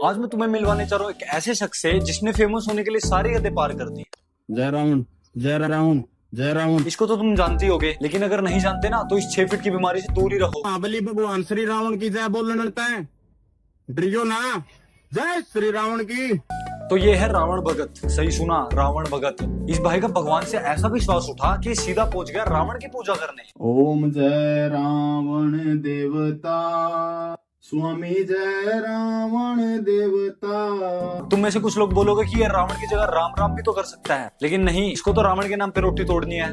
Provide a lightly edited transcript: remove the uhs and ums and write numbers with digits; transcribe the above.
आज मैं तुम्हें मिलवाने चाह रहा हूँ एक ऐसे शख्स से जिसने फेमस होने के लिए सारी हदें पार कर दी। जय रावण जय रावण जय रावण। इसको तो तुम जानती होगे, लेकिन अगर नहीं जानते ना तो इस 6 फीट की बीमारी से दूर ही रहो। महाबली भगवान श्री रावण की जय बोलने लगता है, डरियो ना। जय श्री रावण की। तो ये है रावण भगत। सही सुना, रावण भगत। इस भाई का भगवान से ऐसा विश्वास उठा कि सीधा पहुंच गया रावण की पूजा करने। ओम जय रावण देवता, स्वामी जय रावण देवता। तुम में से कुछ लोग बोलोगे कि ये रावण की जगह राम राम भी तो कर सकता है, लेकिन नहीं, इसको तो रावण के नाम पे रोटी तोड़नी है।